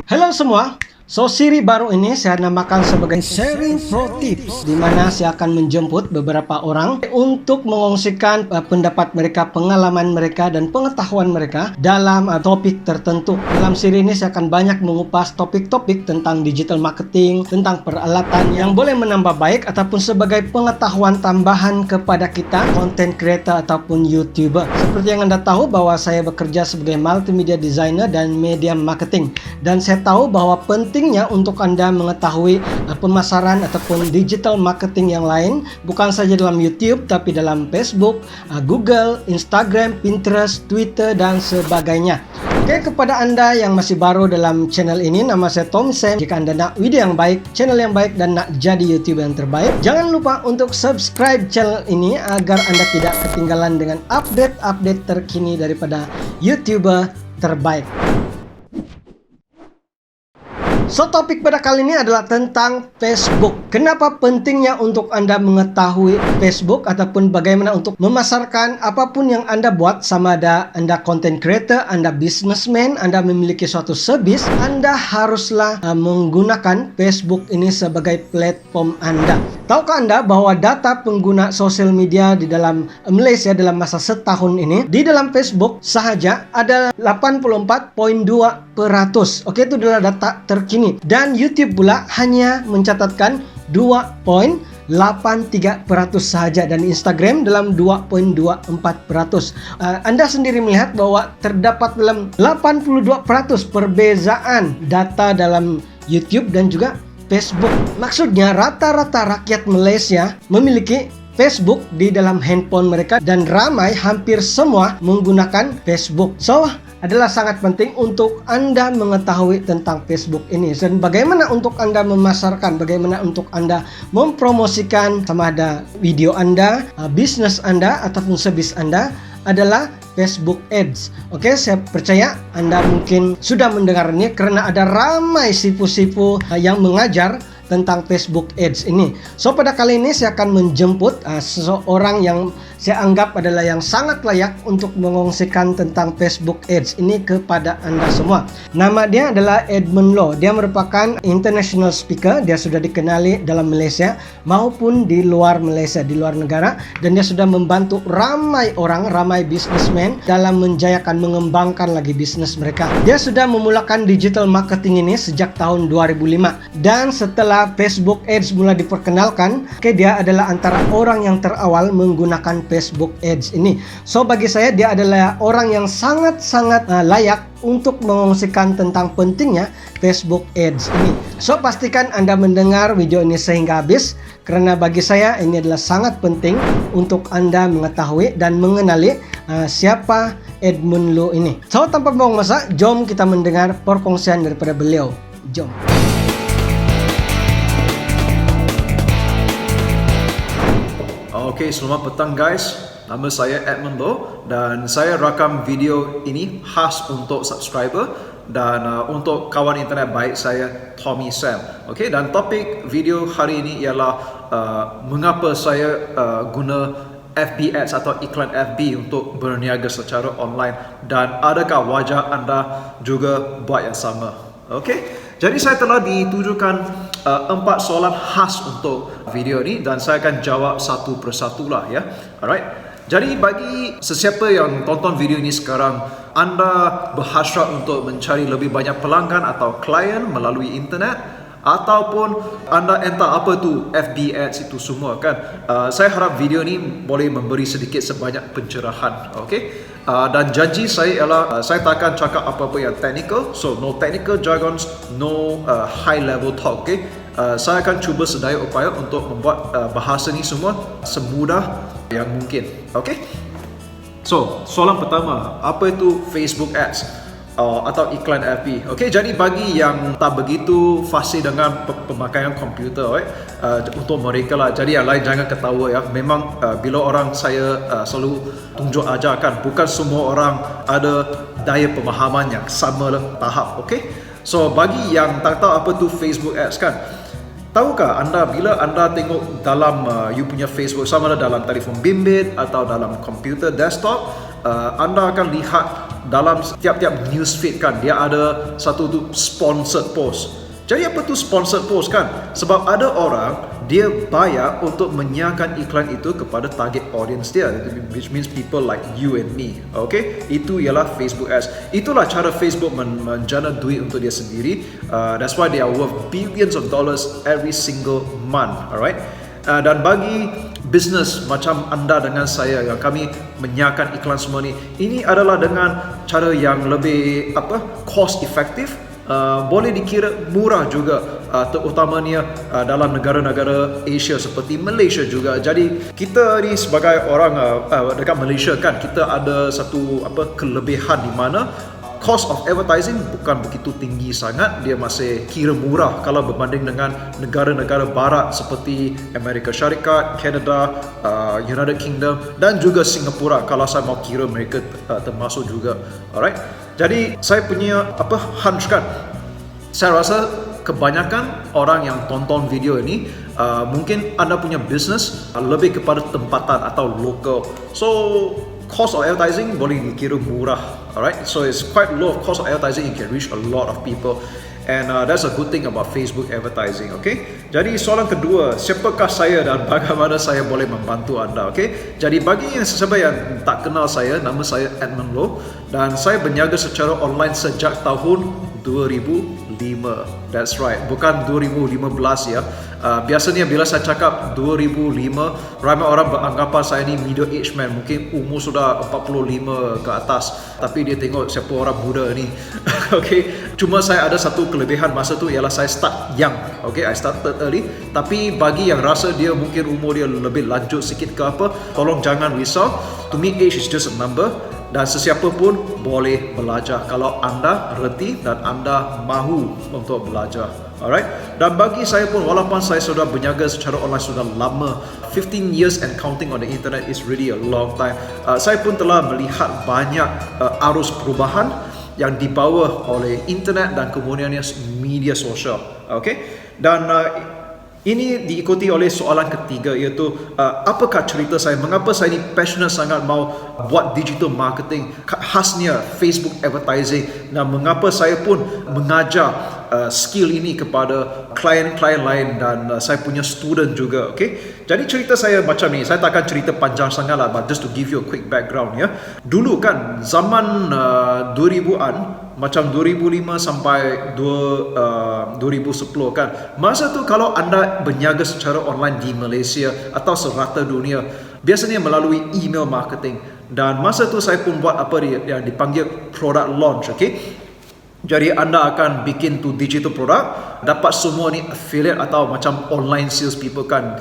Halo semua, siri baru ini saya namakan sebagai Sharing Pro Tips, di mana saya akan menjemput beberapa orang untuk mengongsikan pendapat mereka, pengalaman mereka, dan pengetahuan mereka dalam topik tertentu. Dalam siri ini saya akan banyak mengupas topik-topik tentang digital marketing, tentang peralatan yang boleh menambah baik ataupun sebagai pengetahuan tambahan kepada kita, content creator ataupun YouTuber. Seperti yang Anda tahu bahwa saya bekerja sebagai multimedia designer dan media marketing, dan saya tahu bahwa pentingnya untuk Anda mengetahui pemasaran ataupun digital marketing yang lain, bukan saja dalam YouTube tapi dalam Facebook, Google, Instagram, Pinterest, Twitter, dan sebagainya. Oke, kepada Anda yang masih baru dalam channel ini, nama saya Tommy Sam. Jika Anda nak video yang baik, channel yang baik, dan nak jadi YouTuber yang terbaik, jangan lupa untuk subscribe channel ini agar Anda tidak ketinggalan dengan update-update terkini daripada YouTuber terbaik. So, topik pada kali ini adalah tentang Facebook. Kenapa pentingnya untuk Anda mengetahui Facebook ataupun bagaimana untuk memasarkan apapun yang Anda buat, sama ada Anda content creator, Anda businessman, Anda memiliki suatu service, Anda haruslah menggunakan Facebook ini sebagai platform Anda. Tahukah Anda bahwa data pengguna sosial media di dalam Malaysia dalam masa setahun ini, di dalam Facebook sahaja ada 84.2%. Oke, itu adalah data terkini. Dan YouTube pula hanya mencatatkan 2.83% sahaja, dan Instagram dalam 2.24%. Anda sendiri melihat bahwa terdapat dalam 82% perbezaan data dalam YouTube dan juga Facebook. Maksudnya rata-rata rakyat Malaysia memiliki Facebook di dalam handphone mereka, dan ramai, hampir semua menggunakan Facebook. So, adalah sangat penting untuk Anda mengetahui tentang Facebook ini, dan bagaimana untuk Anda memasarkan, bagaimana untuk Anda mempromosikan sama ada video Anda, bisnis Anda ataupun service Anda adalah Facebook Ads. Oke, saya percaya Anda mungkin sudah mendengar ini karena ada ramai sifu-sifu yang mengajar tentang Facebook Ads ini. So, pada kali ini saya akan menjemput seseorang yang saya anggap adalah yang sangat layak untuk mengongsikan tentang Facebook Ads ini kepada Anda semua. Nama dia adalah Edmund Loh. Dia merupakan international speaker. Dia sudah dikenali dalam Malaysia maupun di luar Malaysia, di luar negara, dan dia sudah membantu ramai orang, ramai businessman dalam menjayakan, mengembangkan lagi bisnis mereka. Dia sudah memulakan digital marketing ini sejak tahun 2005, dan setelah Facebook Ads mulai diperkenalkan, dia adalah antara orang yang terawal menggunakan Facebook Ads ini. So, bagi saya dia adalah orang yang sangat-sangat layak untuk mengongsikan tentang pentingnya Facebook Ads ini. So, pastikan Anda mendengar video ini sehingga habis, karena bagi saya ini adalah sangat penting untuk Anda mengetahui dan mengenali siapa Edmund Loh ini. So, tanpa buang masa, jom kita mendengar perkongsian daripada beliau. Jom. Oke, selamat petang guys. Nama saya Edmund Loh, dan saya rakam video ini khas untuk subscriber dan untuk kawan internet baik saya, Tommy Sam. Oke, dan topik video hari ini ialah mengapa saya guna FB Ads atau iklan FB untuk berniaga secara online, dan adakah wajar anda juga buat yang sama. Oke, jadi saya telah ditujukan 4 soalan khas untuk video ini, dan saya akan jawab satu persatu lah ya. Alright. Jadi bagi sesiapa yang tonton video ini sekarang, anda berhasrat untuk mencari lebih banyak pelanggan atau klien melalui internet, ataupun anda entah apa tu FB Ads itu semua kan, saya harap video ini boleh memberi sedikit sebanyak pencerahan. Okay? Dan janji saya ialah saya tak akan cakap apa-apa yang technical, so no technical jargons, no high level talk. Okay? Saya akan cuba sedaya upaya untuk membuat bahasa ni semua semudah yang mungkin. Okay? So, soalan pertama, apa itu Facebook Ads atau iklan FB? Okay, jadi bagi yang tak begitu fasih dengan pemakaian komputer, untuk mereka lah, jadi yang lain jangan ketawa ya. Memang bila orang saya selalu tunjuk ajarkan, bukan semua orang ada daya pemahaman yang sama tahap. Okay, so bagi yang tak tahu apa tu Facebook Ads kan, tahukah anda bila anda tengok dalam you punya Facebook, sama ada dalam telefon bimbit atau dalam komputer desktop, anda akan lihat dalam tiap-tiap newsfeed kan, dia ada satu tu sponsored post. Jadi apa tu sponsored post kan? Sebab ada orang dia bayar untuk menyiarkan iklan itu kepada target audience dia, which means people like you and me. Okay, itu ialah Facebook ads. Itulah cara Facebook menjana duit untuk dia sendiri. That's why they are worth billions of dollars every single month. Alright. Dan bagi business macam anda dengan saya yang kami menyiarkan iklan semua ni, ini adalah dengan cara yang lebih cost effective. Boleh dikira murah juga, terutamanya dalam negara-negara Asia seperti Malaysia juga. Jadi kita ni sebagai orang dekat Malaysia kan, kita ada satu kelebihan di mana cost of advertising bukan begitu tinggi sangat, dia masih kira murah kalau berbanding dengan negara-negara barat seperti Amerika Syarikat, Canada, United Kingdom dan juga Singapura kalau saya mau kira mereka termasuk juga. Alright. Jadi saya punya hunch kan, saya rasa kebanyakan orang yang tonton video ini mungkin anda punya business lebih kepada tempatan atau local. So cost of advertising boleh dikira murah. Alright, so it's quite low cost of advertising, you can reach a lot of people. And that's a good thing about Facebook advertising, okay? Jadi soalan kedua, siapakah saya dan bagaimana saya boleh membantu anda, okay? Jadi bagi siapa yang tak kenal saya, nama saya Edmund Loh dan saya berniaga secara online sejak tahun 2005. That's right, bukan 2015 ya. Biasanya bila saya cakap 2005, ramai orang beranggapan saya ni middle age man, mungkin umur sudah 45 ke atas, tapi dia tengok siapa orang muda ni. Okay, cuma saya ada satu kelebihan masa tu ialah saya start young. Okay, I started early. Tapi bagi yang rasa dia mungkin umur dia lebih lanjut sikit ke apa, tolong jangan risau. To me, age is just a number. Dan sesiapa pun boleh belajar kalau anda reti dan anda mahu untuk belajar. Alright. Dan bagi saya pun, walaupun saya sudah berniaga secara online sudah lama, 15 years and counting on the internet is really a long time. Saya pun telah melihat banyak arus perubahan yang dibawa oleh internet dan kemudiannya media sosial. Okay. Dan ini diikuti oleh soalan ketiga, iaitu apakah cerita saya, mengapa saya ni passionate sangat mau buat digital marketing, khasnya Facebook advertising, dan mengapa saya pun mengajar skill ini kepada klien-klien lain dan saya punya student juga. Okay? Jadi cerita saya macam ni, saya takkan cerita panjang sangat lah, but just to give you a quick background ya. Dulu kan zaman 2000-an, macam 2005 sampai 2010 kan, masa tu kalau anda berniaga secara online di Malaysia atau serata dunia, biasanya melalui email marketing. Dan masa tu saya pun buat apa yang dipanggil product launch. Okay? Jadi anda akan bikin tu digital product, dapat semua ni affiliate atau macam online sales people kan,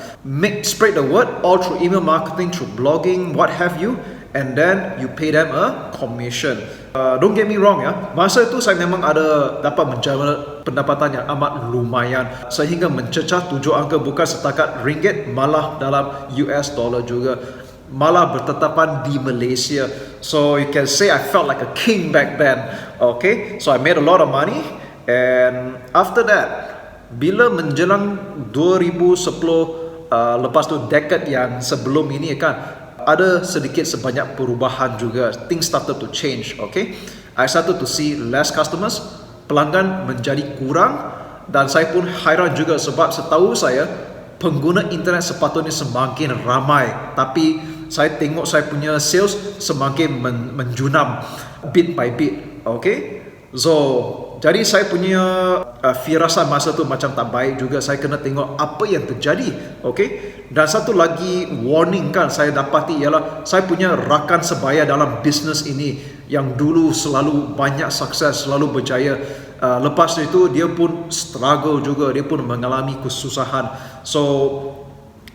spread the word all through email marketing, through blogging, what have you, and then you pay them a commission. Don't get me wrong ya, masa itu saya memang ada dapat menjaga pendapatan yang amat lumayan sehingga mencecah 7 angka, bukan setakat ringgit, malah dalam US dollar juga, malah bertetapan di Malaysia. So you can say I felt like a king back then. Okay, so I made a lot of money. And after that, bila menjelang 2010, lepas tu decade yang sebelum ini kan, ada sedikit sebanyak perubahan juga. Things started to change. Okay, I started to see less customers, pelanggan menjadi kurang, dan saya pun hairan juga sebab setahu saya pengguna internet sepatutnya semakin ramai, tapi saya tengok saya punya sales semakin menjunam bit by bit. Okay, so jadi saya punya firasat masa tu macam tak baik juga. Saya kena tengok apa yang terjadi. Okay, dan satu lagi warning kan saya dapati ialah saya punya rakan sebaya dalam bisnes ini yang dulu selalu banyak sukses, selalu berjaya, lepas itu dia pun struggle juga, dia pun mengalami kesusahan. So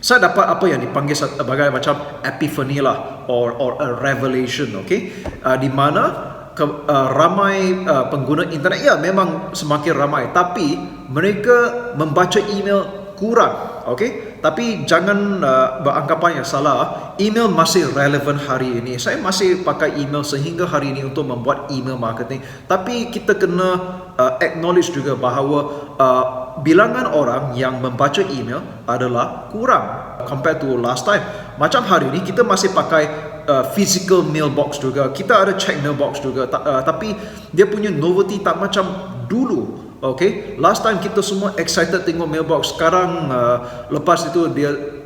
saya dapat apa yang dipanggil sebagai macam epiphany lah, or a revelation. Okay, di mana ramai pengguna internet, ya memang semakin ramai, tapi mereka membaca email kurang. Okay, tapi jangan beranggapan yang salah, email masih relevan hari ini. Saya masih pakai email sehingga hari ini untuk membuat email marketing, tapi kita kena acknowledge juga bahawa bilangan orang yang membaca email adalah kurang compared to last time. Macam hari ini kita masih pakai physical mailbox juga. Kita ada check mailbox juga, tapi dia punya novelty tak macam dulu. Okay, last time kita semua excited tengok mailbox. Sekarang lepas itu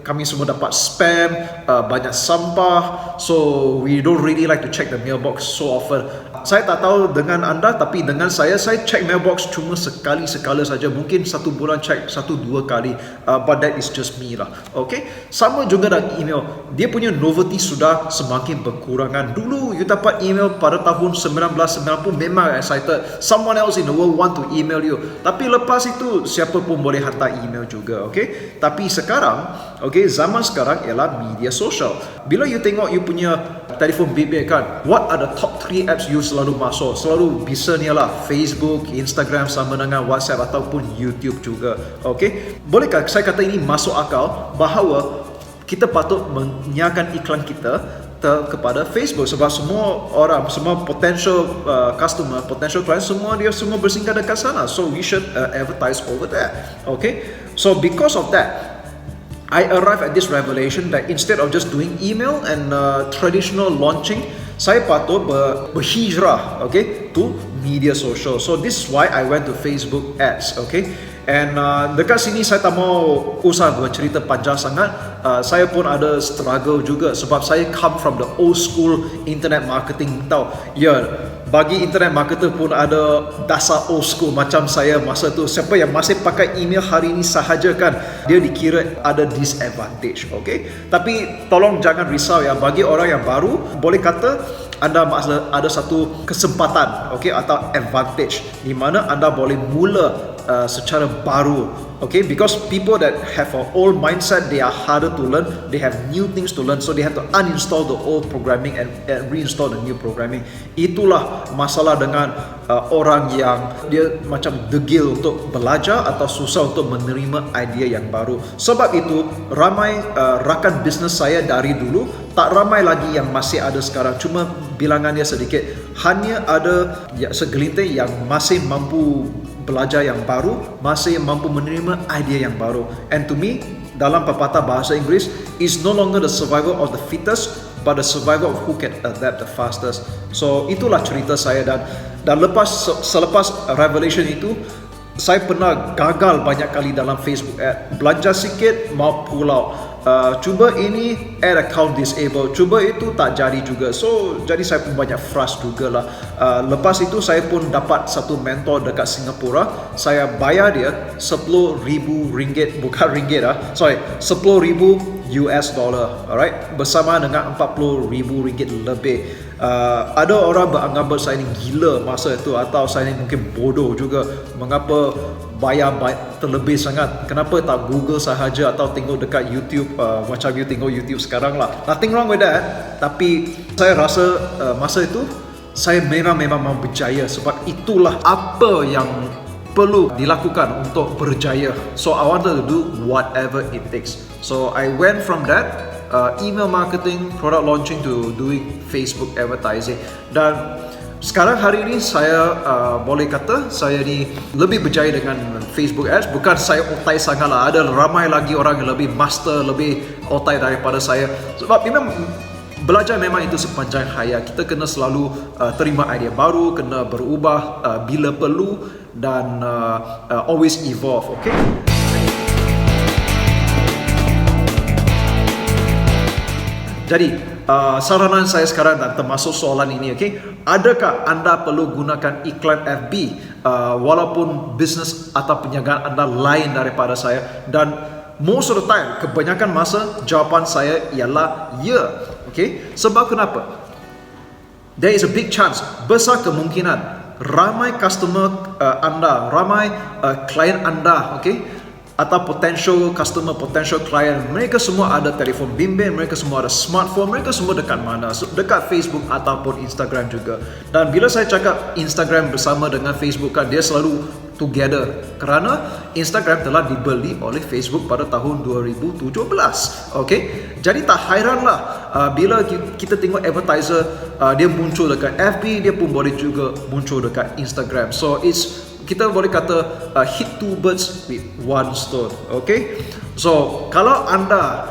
kami semua dapat spam, banyak sampah. So we don't really like to check the mailbox so often. Saya tak tahu dengan anda, tapi dengan saya check mailbox cuma sekali-sekala saja. Mungkin satu bulan check 1-2 kali. But that is just me lah. Okay, sama juga dengan email. Dia punya novelty sudah semakin berkurangan. Dulu you dapat email pada tahun 1990 memang excited. Someone else in the world want to email you. Tapi lepas itu siapa pun boleh hantar email juga. Okay, tapi sekarang, okay, zaman sekarang ialah media sosial. Bila you tengok you punya telefon bimbit kan, what are the top 3 apps you selalu masuk? Selalu bisa ni lah Facebook, Instagram sama dengan WhatsApp ataupun YouTube juga. Okay, bolehkah saya kata ini masuk akal bahawa kita patut menyiarkan iklan kita kepada Facebook, sebab semua orang, semua potential customer, potential client, semua bersinggah dekat sana. So we should advertise over there. Okay, so because of that, I arrived at this revelation that instead of just doing email and traditional launching, saya patut berhijrah, okay, to media social. So this is why I went to Facebook ads, okay. And dekat sini saya tak mau usah bercerita panjang sangat. Saya pun ada struggle juga sebab saya come from the old school internet marketing tau. Ya, bagi internet marketer pun ada dasar old school macam saya masa tu. Siapa yang masih pakai email hari ini sahaja kan, dia dikira ada disadvantage, okay? Tapi tolong jangan risau ya, bagi orang yang baru boleh kata anda ada satu kesempatan, okay, atau advantage di mana anda boleh mula secara baru, okay, because people that have an old mindset, they are harder to learn, they have new things to learn, so they have to uninstall the old programming and reinstall the new programming. Itulah masalah dengan orang yang dia macam degil untuk belajar atau susah untuk menerima idea yang baru. Sebab itu ramai rakan bisnes saya dari dulu, tak ramai lagi yang masih ada sekarang, cuma bilangannya sedikit. Hanya ada segelintir yang masih mampu belajar yang baru, masih mampu menerima idea yang baru. And to me, dalam pepatah bahasa Inggeris, is no longer the survival of the fittest, but the survival of who can adapt the fastest. So itulah cerita saya, dan selepas revelation itu, saya pernah gagal banyak kali dalam Facebook ad. Belanja sikit mau pulau. Cuba ini ad account disable, cuba itu tak jadi juga. So jadi saya pun banyak frust juga lah. Lepas itu saya pun dapat satu mentor dekat Singapura. Saya bayar dia 10,000 ringgit, bukan ringgit lah, sorry, 10,000 US dollar, alright, bersama dengan 40,000 ringgit lebih. Ada orang beranggap saya ni gila masa itu, atau saya ni mungkin bodoh juga. Mengapa bayar terlebih sangat? Kenapa tak Google sahaja atau tengok dekat YouTube, macam you tengok YouTube sekarang lah. Nothing wrong with that. Tapi saya rasa masa itu saya memang mau berjaya, sebab itulah apa yang perlu dilakukan untuk berjaya. So I wanted to do whatever it takes. So I went from that email marketing, product launching, to doing Facebook advertising. Dan sekarang hari ini saya boleh kata saya ni lebih berjaya dengan Facebook ads. Bukan saya otai sangat lah, ada ramai lagi orang yang lebih master, lebih otai daripada saya. Sebab memang belajar memang itu sepanjang hayat. Kita kena selalu terima idea baru, kena berubah bila perlu, dan always evolve, okay? Jadi saranan saya sekarang dan termasuk soalan ini, okay? Adakah anda perlu gunakan iklan FB walaupun bisnes atau perniagaan anda lain daripada saya? Dan most of the time, kebanyakan masa jawapan saya ialah ya, okay? Sebab kenapa? There is a big chance, besar kemungkinan ramai customer anda, ramai klien anda, okay, atau potential customer, potential client, mereka semua ada telefon bimbit, mereka semua ada smartphone, mereka semua dekat mana? Dekat Facebook ataupun Instagram juga. Dan bila saya cakap Instagram bersama dengan Facebook kan, dia selalu together, kerana Instagram telah dibeli oleh Facebook pada tahun 2017. Okay? Jadi tak hairanlah bila kita tengok advertiser dia muncul dekat FB, dia pun boleh juga muncul dekat Instagram. So kita boleh kata hit two birds with one stone. Okay? So kalau anda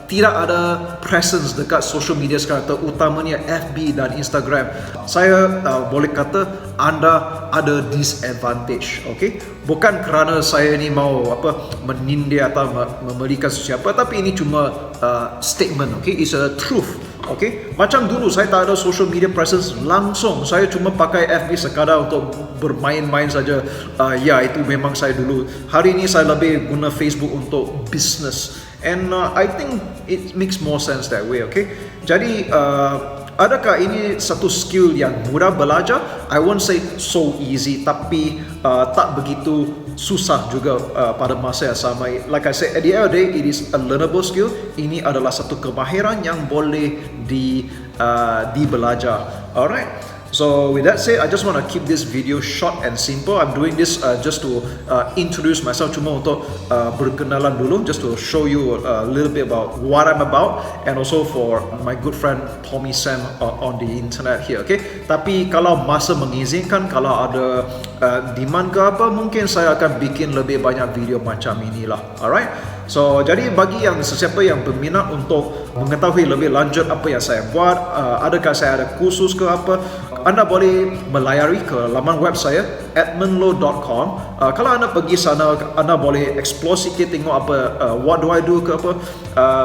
tidak ada presence dekat social media sekarang, terutamanya FB dan Instagram, saya boleh kata anda ada disadvantage. Okay? Bukan kerana saya ni mau menindir atau memberikan sesiapa, tapi ini cuma statement. Okay? It's a truth. Okay? Macam dulu saya tak ada social media presence langsung, saya cuma pakai FB sekadar untuk bermain-main saja. Ya, itu memang saya dulu. Hari ini saya lebih guna Facebook untuk business, and I think it makes more sense that way. Okay? Jadi adakah ini satu skill yang mudah belajar? I won't say so easy, tapi tak begitu susah juga pada masa yang sama. Like I said, at the end of the day, it is a learnable skill. Ini adalah satu kemahiran yang boleh dibelajar. Alright. So with that said, I just want to keep this video short and simple. I'm doing this just to introduce myself, cuma untuk berkenalan dulu, just to show you a little bit about what I'm about, and also for my good friend Tommy Sam on the internet here. Okay. Tapi kalau masa mengizinkan, kalau ada demand ke apa, mungkin saya akan bikin lebih banyak video macam inilah. Alright. So jadi bagi yang sesiapa yang berminat untuk mengetahui lebih lanjut apa yang saya buat, adakah saya ada kursus ke apa, anda boleh melayari ke laman web saya edmundlow.com. Kalau anda pergi sana, anda boleh explore sikit, tengok apa what do I do ke apa.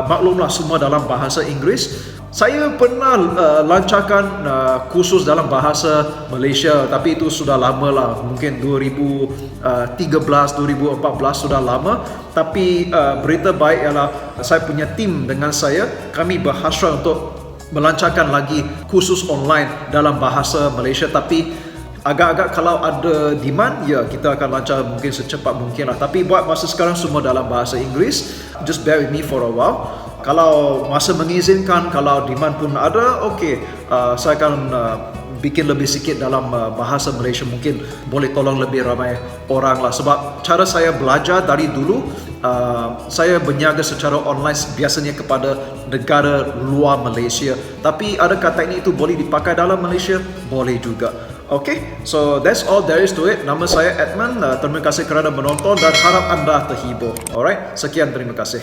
Maklumlah semua dalam bahasa Inggeris. Saya pernah lancarkan kursus dalam bahasa Malaysia, tapi itu sudah lama lah, mungkin 2013, 2014, sudah lama. Tapi berita baik ialah saya punya tim dengan saya, kami berhasrat untuk melancarkan lagi kursus online dalam bahasa Malaysia. Tapi agak-agak kalau ada demand, ya kita akan lancar mungkin secepat mungkin lah. Tapi buat masa sekarang semua dalam bahasa Inggeris. Just bear with me for a while. Kalau masa mengizinkan, kalau demand pun ada, okay, saya akan bikin lebih sikit dalam bahasa Malaysia, mungkin boleh tolong lebih ramai orang lah. Sebab cara saya belajar dari dulu, saya berniaga secara online biasanya kepada negara luar Malaysia. Tapi adakah teknik itu boleh dipakai dalam Malaysia? Boleh juga. Okay, so that's all there is to it. Nama saya Edmund. Terima kasih kerana menonton dan harap anda terhibur. Alright, sekian, terima kasih.